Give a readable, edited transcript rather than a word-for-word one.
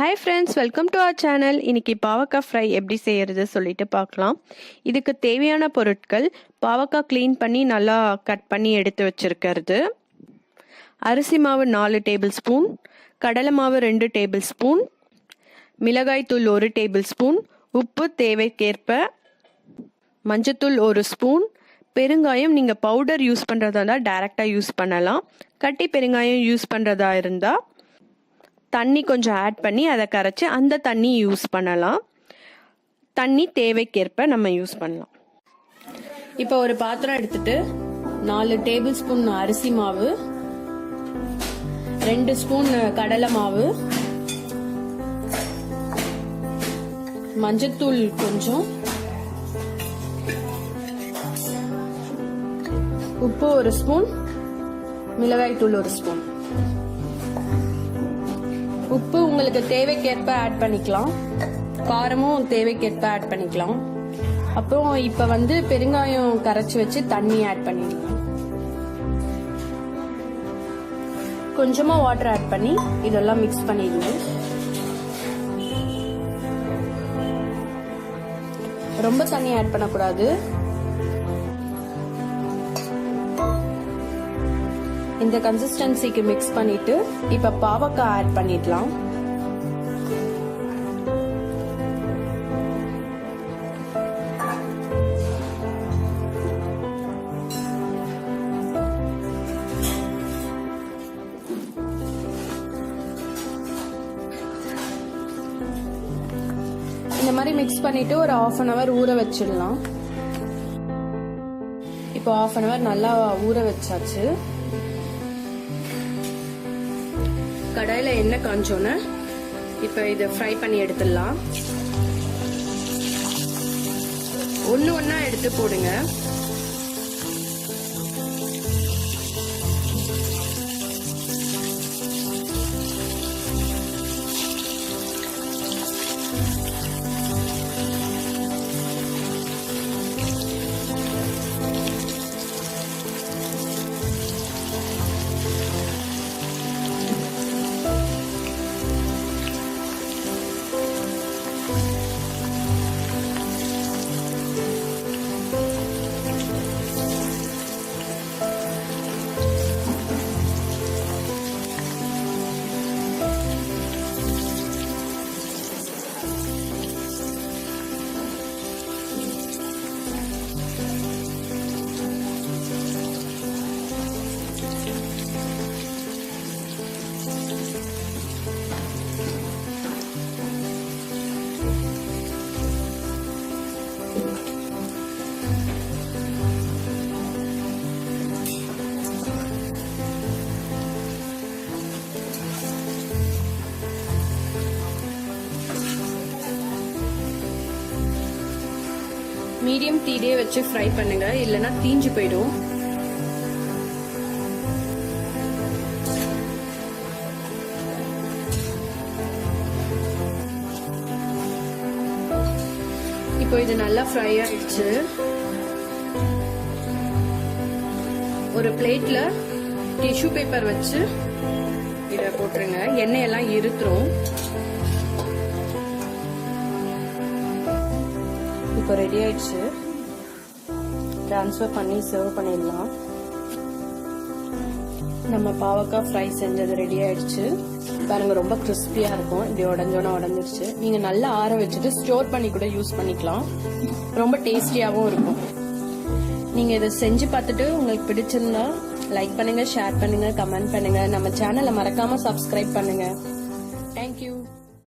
Hi friends, welcome to our channel. இன்னைக்கு பாவக்காய் fry எப்படி செய்யறது சொல்லிட்டு பார்க்கலாம். இதுக்கு தேவையான பொருட்கள் பாவக்காய் க்ளீன் பண்ணி நல்லா கட் பண்ணி எடுத்து வச்சிருக்கிறது, அரிசி மாவு 4 டேபிள் ஸ்பூன், கடலை மாவு 2 டேபிள் ஸ்பூன், மிளகாய் தூள் 1 டேபிள் ஸ்பூன், உப்பு தேவைக்கேற்ப, மஞ்சத்தூள் 1 ஸ்பூன், பெருங்காயம் நீங்கள் பவுடர் யூஸ் பண்ணுறதா இருந்தால் டைரெக்டாக யூஸ் பண்ணலாம். கட்டி பெருங்காயம் யூஸ் பண்ணுறதா இருந்தால் தண்ணி கொஞ்சம் ஆட் பண்ணி அதை கரைச்சி அந்த தண்ணி யூஸ் பண்ணலாம். தண்ணி தேவைக்கேற்ப நம்ம யூஸ் பண்ணலாம். இப்போ ஒரு பாத்திரம் எடுத்துட்டு 4 டேபிள் ஸ்பூன் அரிசி மாவு, 2 ஸ்பூன் கடலை மாவு, மஞ்சத்தூள் கொஞ்சம், உப்பு 1 ஸ்பூன், மிளகாய் தூள் 1 ஸ்பூன். உப்பு உங்களுக்கு தேவைக்கேற்ப ஆட் பண்ணிக்கலாம், காரமும் தேவைக்கேற்ப ஆட் பண்ணிக்கலாம். அப்புறம் இப்ப பெருங்காயம் கரைச்சி வச்சு தண்ணி ஆட் பண்ணிடலாம். கொஞ்சமா வாட்டர் ஆட் பண்ணி இதெல்லாம் மிக்ஸ் பண்ணிடுங்க. ரொம்ப தண்ணி ஆட் பண்ணக்கூடாது. இந்த கன்சிஸ்டன்சிக்கு மிக்ஸ் பண்ணிட்டு இப்ப பாவக்காய் ஆட் பண்ணிடலாம். இந்த மாதிரி மிக்ஸ் பண்ணிட்டு ஒரு 1/2 hour ஊற வச்சிடலாம். இப்போ 1/2 hour நல்லா ஊற வச்சாச்சு. கடாயில எண்ணெய் காஞ்சோன்னு இப்ப இதை ஃப்ரை பண்ணி எடுத்துடலாம். ஒண்ணா எடுத்து போடுங்க. மீடியம் தீயிலே வச்சு ஃப்ரை பண்ணுங்க, இல்லைன்னா தீஞ்சு போயிடும். இப்போ இது நல்லா ஃப்ரை ஆயிடுச்சு. ஒரு பிளேட்ல டிஷ்யூ பேப்பர் வச்சு இத போட்டுருங்க. எண்ணெய் எல்லாம் இருத்துரும். இப்போ ரெடி ஆயிடுச்சு. ட்ரான்ஸ்ஃபர் பண்ணி சர்வ் பண்ணிடலாம். நம்ம பாவக்காய் ஃப்ரை செஞ்சது ரெடி ஆயிடுச்சு. பாருங்க, ரொம்ப கிறிஸ்பியா இருக்கும். இப்படி உடஞ்சிருச்சு. நீங்க நல்லா ஆற வச்சுட்டு ஸ்டோர் பண்ணி கூட யூஸ் பண்ணிக்கலாம். ரொம்ப டேஸ்டியாவும் இருக்கும். நீங்க இதை செஞ்சு பார்த்துட்டு உங்களுக்கு பிடிச்சிருந்தா லைக் பண்ணுங்க, ஷேர் பண்ணுங்க, கமெண்ட் பண்ணுங்க. நம்ம சேனலை மறக்காம சப்ஸ்கிரைப் பண்ணுங்க. தேங்க்யூ.